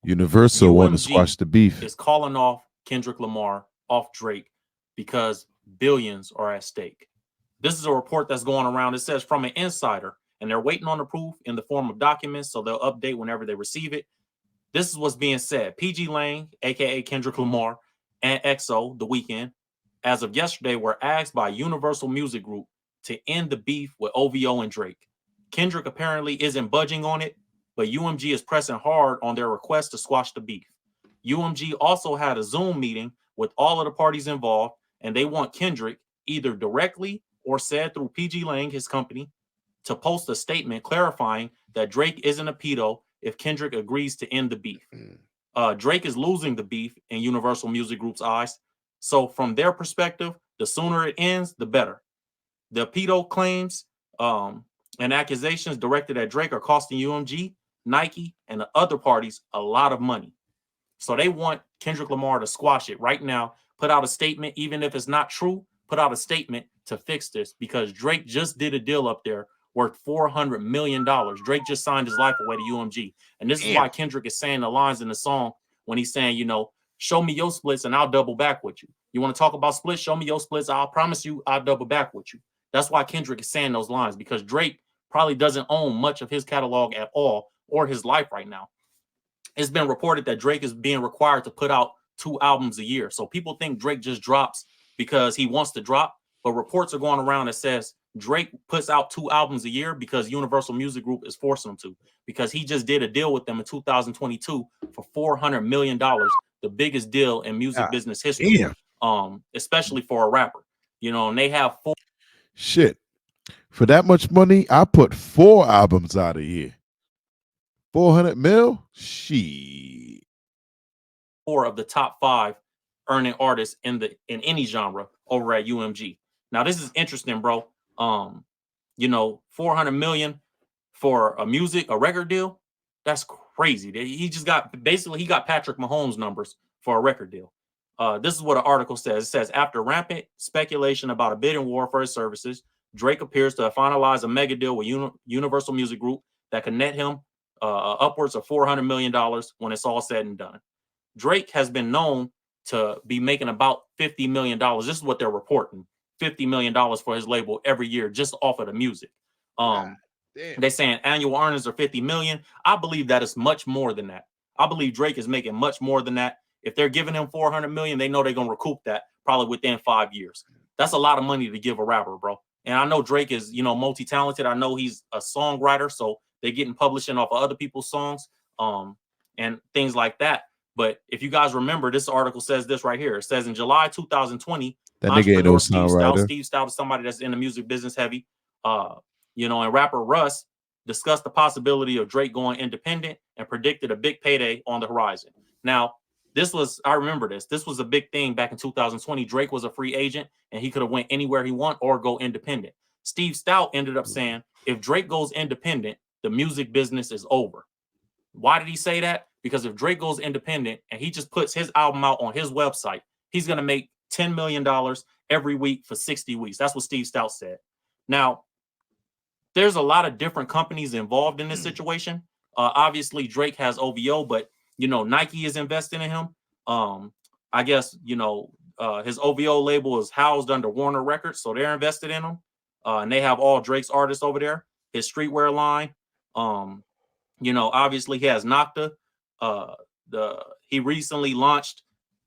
Universal want to squash UMG the beef. is calling off Kendrick Lamar off Drake because billions are at stake. This is a report that's going around. It says from an insider, and they're waiting on the proof in the form of documents, so they'll update whenever they receive it. This is what's being said. PG Lang, aka Kendrick Lamar, and EXO, The Weeknd, as of yesterday, were asked by Universal Music Group to end the beef with OVO and Drake. Kendrick apparently isn't budging on it, but UMG is pressing hard on their request to squash the beef. UMG also had a Zoom meeting with all of the parties involved, and they want Kendrick, either directly or said through PG Lang, his company, to post a statement clarifying that Drake isn't a pedo if Kendrick agrees to end the beef. Drake is losing the beef in Universal Music Group's eyes. So from their perspective, the sooner it ends, the better. The pedo claims and accusations directed at Drake are costing UMG, Nike, and the other parties a lot of money. So they want Kendrick Lamar to squash it right now, put out a statement, even if it's not true, put out a statement to fix this because Drake just did a deal up there worth $400 million. Drake just signed his life away to UMG. And this is why Kendrick is saying the lines in the song when he's saying, you know, show me your splits and I'll double back with you. You want to talk about splits? Show me your splits. I'll promise you I'll double back with you. That's why Kendrick is saying those lines because Drake probably doesn't own much of his catalog at all or his life right now. It's been reported that Drake is being required to put out 2 albums a year. So people think Drake just drops because he wants to drop, but reports are going around that says Drake puts out 2 albums a year because Universal Music Group is forcing him to, because he just did a deal with them in 2022 for $400 million, the biggest deal in music business history, especially for a rapper. You know, and they have 4 Shit. For that much money, I put 4 albums out a year. 400 mil? Shit. of the top 5 earning artists in any genre over at UMG. Now this is interesting, bro. You know, 400 million for a record deal. That's crazy. He just got he got Patrick Mahomes numbers for a record deal. This is what an article says. It says after rampant speculation about a bidding war for his services, Drake appears to have finalized a mega deal with Universal Music Group that could net him upwards of $400 million when it's all said and done. Drake has been known to be making about $50 million. This is what they're reporting. $50 million for his label every year just off of the music. They're saying annual earnings are $50 million. I believe that is much more than that. I believe Drake is making much more than that. If they're giving him $400 million, they know they're going to recoup that probably within 5 years. That's a lot of money to give a rapper, bro. And I know Drake is, you know, multi-talented. I know he's a songwriter, so they're getting publishing off of other people's songs and things like that. But if you guys remember, this article says this right here. It says in July 2020, that entrepreneur Steve Stout is somebody that's in the music business heavy, you know, and rapper Russ discussed the possibility of Drake going independent and predicted a big payday on the horizon. Now, I remember this was a big thing back in 2020. Drake was a free agent and he could have went anywhere he want or go independent. Steve Stout ended up saying, if Drake goes independent, the music business is over. Why did he say that? Because if Drake goes independent and he just puts his album out on his website, he's going to make $10 million every week for 60 weeks. That's what Steve Stout said. Now, there's a lot of different companies involved in this situation. Obviously, Drake has OVO, but, you know, Nike is investing in him. I guess, you know, his OVO label is housed under Warner Records, so they're invested in him. And they have all Drake's artists over there. His streetwear line. You know, obviously he has Nocta. He recently launched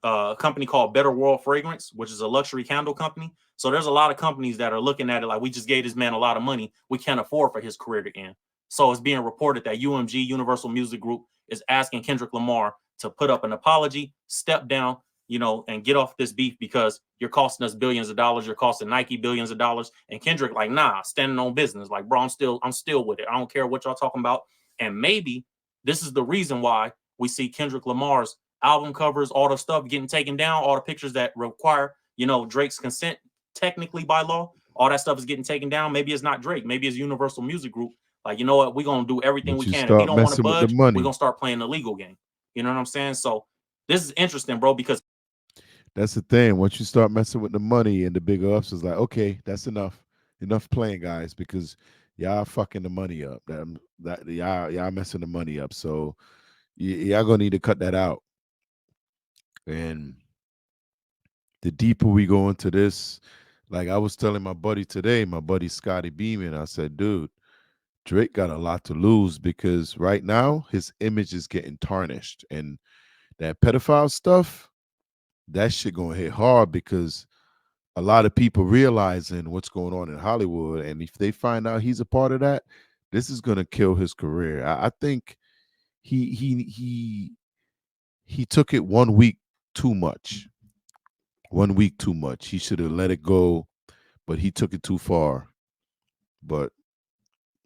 a company called Better World Fragrance, which is a luxury candle company. So there's a lot of companies that are looking at it like, we just gave this man a lot of money. We can't afford for his career to end. So it's being reported that UMG, Universal Music Group, is asking Kendrick Lamar to put up an apology, step down, you know, and get off this beef because you're costing us billions of dollars. You're costing Nike billions of dollars. And Kendrick like, nah, standing on business. Like, bro, I'm still with it. I don't care what y'all talking about. And maybe this is the reason why we see Kendrick Lamar's album covers, all the stuff getting taken down, all the pictures that require, you know, Drake's consent technically by law, all that stuff is getting taken down. Maybe it's not Drake. Maybe it's Universal Music Group. Like, you know what? We're going to do everything we can. If he don't want to budge, we're going to start playing the legal game. You know what I'm saying? So this is interesting, bro, because that's the thing. Once you start messing with the money and the bigger ups is like, okay, that's enough. Enough playing, guys, because y'all fucking the money up. That y'all messing the money up. So y'all gonna need to cut that out. And the deeper we go into this, like I was telling my buddy today, my buddy Scotty Beeman, I said, dude, Drake got a lot to lose because right now his image is getting tarnished. And that pedophile stuff, that shit gonna hit hard because a lot of people realizing what's going on in Hollywood. And if they find out he's a part of that, this is gonna kill his career. I think he took it 1 week too much. 1 week too much. He should have let it go, but he took it too far. But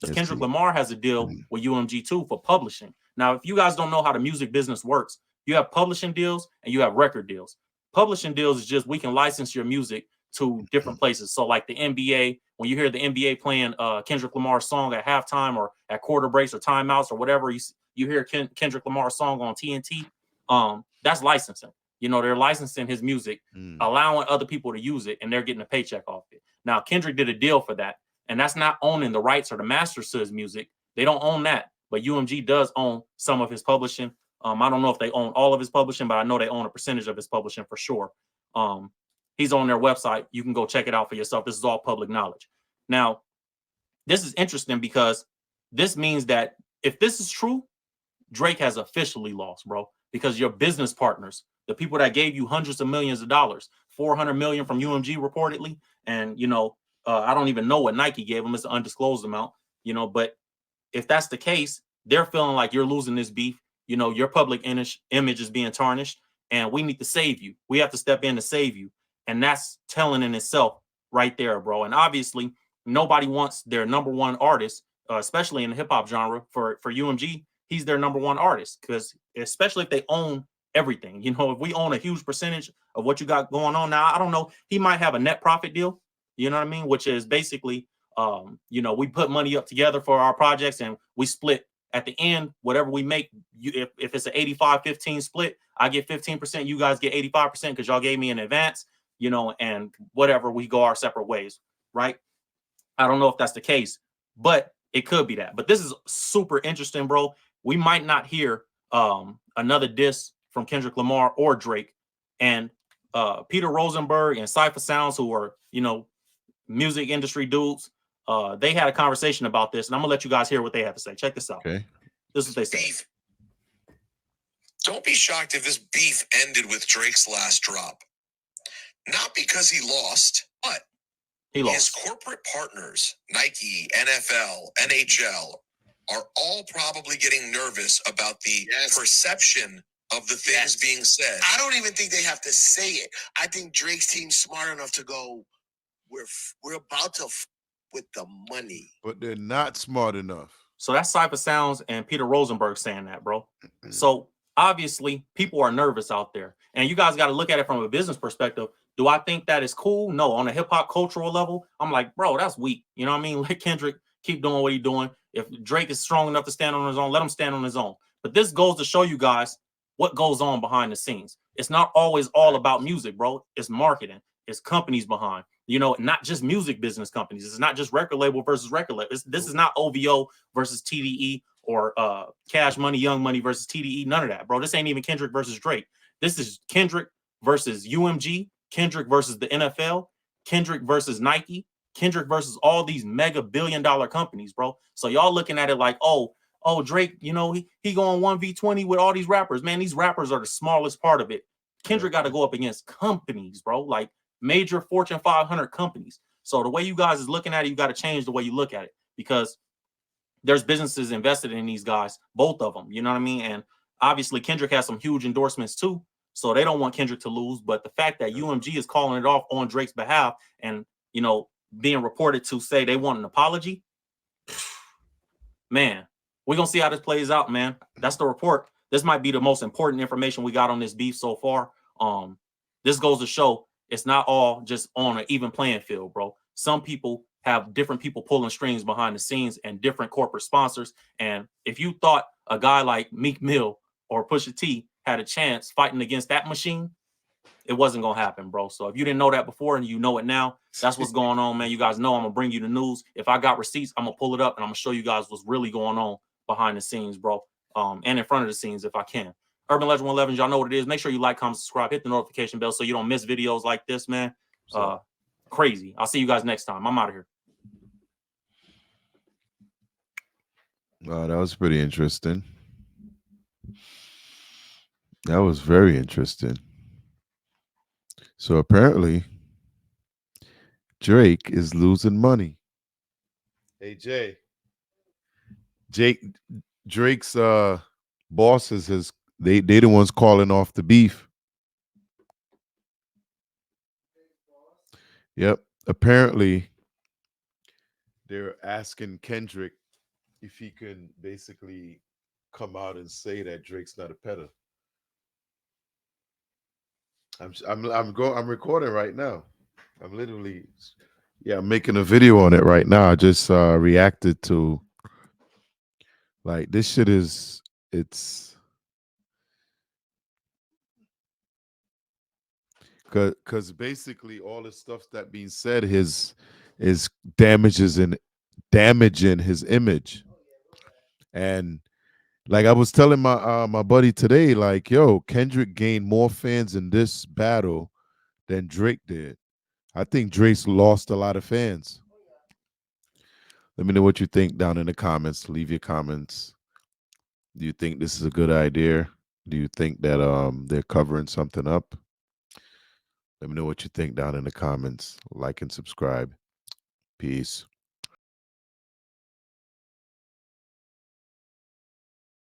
because Kendrick Lamar has a deal with UMG too for publishing. Now, if you guys don't know how the music business works, you have publishing deals and you have record deals. Publishing deals is just we can license your music to different places. So like the NBA, when you hear the NBA playing Kendrick Lamar's song at halftime or at quarter breaks or timeouts or whatever, you hear Kendrick Lamar's song on TNT, that's licensing. You know, they're licensing his music, allowing other people to use it, and they're getting a paycheck off it. Now, Kendrick did a deal for that, and that's not owning the rights or the masters to his music. They don't own that, but UMG does own some of his publishing. I don't know if they own all of his publishing, but I know they own a percentage of his publishing for sure. He's on their website. You can go check it out for yourself. This is all public knowledge. Now, this is interesting because this means that if this is true, Drake has officially lost, bro, because your business partners, the people that gave you hundreds of millions of dollars, 400 million from UMG reportedly, and I don't even know what Nike gave them. It's an undisclosed amount, but if that's the case, they're feeling like you're losing this beef. Your public image is being tarnished, and we need to save you. We have to step in to save you. And that's telling in itself right there, bro. And obviously, nobody wants their number one artist, especially in the hip hop genre, for UMG. He's their number one artist because especially if they own everything. If we own a huge percentage of what you got going on now, I don't know. He might have a net profit deal, you know what I mean? Which is basically, we put money up together for our projects and we split at the end, whatever we make. If it's an 85-15 split, I get 15%, you guys get 85% because y'all gave me in advance, and whatever, we go our separate ways, right? I don't know if that's the case, but it could be that. But this is super interesting, bro. We might not hear another diss from Kendrick Lamar or Drake. And Peter Rosenberg and Cypher Sounds, who are, music industry dudes, they had a conversation about this. And I'm going to let you guys hear what they have to say. Check this out. Okay. This is what they say. Don't be shocked if this beef ended with Drake's last drop. Not because he lost, but his corporate partners, Nike, NFL, NHL, are all probably getting nervous about the perception of the things being said. I don't even think they have to say it. I think Drake's team's smart enough to go, we're about to with the money. But they're not smart enough. So that's Cypher Sounds and Peter Rosenberg saying that, bro. So obviously people are nervous out there. And you guys got to look at it from a business perspective. Do I think that is cool? No. On a hip hop cultural level, I'm like, bro, that's weak. You know what I mean? Let Kendrick keep doing what he's doing. If Drake is strong enough to stand on his own, let him stand on his own. But this goes to show you guys what goes on behind the scenes. It's not always all about music, bro. It's marketing. It's companies behind. Not just music business companies. It's not just record label versus record label. This is not OVO versus TDE or Cash Money, Young Money versus TDE. None of that, bro. This ain't even Kendrick versus Drake. This is Kendrick versus UMG, Kendrick versus the NFL, Kendrick versus Nike, Kendrick versus all these mega billion-dollar companies, bro. So y'all looking at it like, oh, Drake, he going 1v20 with all these rappers. Man, these rappers are the smallest part of it. Kendrick got to go up against companies, bro, like major Fortune 500 companies. So the way you guys is looking at it, you got to change the way you look at it because there's businesses invested in these guys, both of them. You know what I mean? And obviously Kendrick has some huge endorsements too. So they don't want Kendrick to lose. But the fact that UMG is calling it off on Drake's behalf and, being reported to say they want an apology, man, we're going to see how this plays out, man. That's the report. This might be the most important information we got on this beef so far. This goes to show it's not all just on an even playing field, bro. Some people have different people pulling strings behind the scenes and different corporate sponsors. And if you thought a guy like Meek Mill or Pusha T had a chance fighting against that machine, it wasn't going to happen, bro. So if you didn't know that before and you know it now, that's what's going on, man. You guys know I'm going to bring you the news. If I got receipts, I'm going to pull it up and I'm going to show you guys what's really going on behind the scenes, bro. and in front of the scenes if I can. Urban Legend 111, y'all know what it is. Make sure you like, comment, subscribe, hit the notification bell so you don't miss videos like this, man. Crazy. I'll see you guys next time. I'm out of here. Wow, that was pretty interesting. That was very interesting. So apparently, Drake is losing money. Hey Jay, Drake's bosses they the ones calling off the beef. Yep. Apparently, they're asking Kendrick if he can basically come out and say that Drake's not a pedo. I'm recording right now. I'm literally, I'm making a video on it right now. I just reacted to, like, this shit it's because basically all the stuff that being said is damaging his image. And like I was telling my buddy today, like, yo, Kendrick gained more fans in this battle than Drake did. I think Drake's lost a lot of fans. Let me know what you think down in the comments. Leave your comments. Do you think this is a good idea? Do you think that they're covering something up? Let me know what you think down in the comments. Like and subscribe. Peace.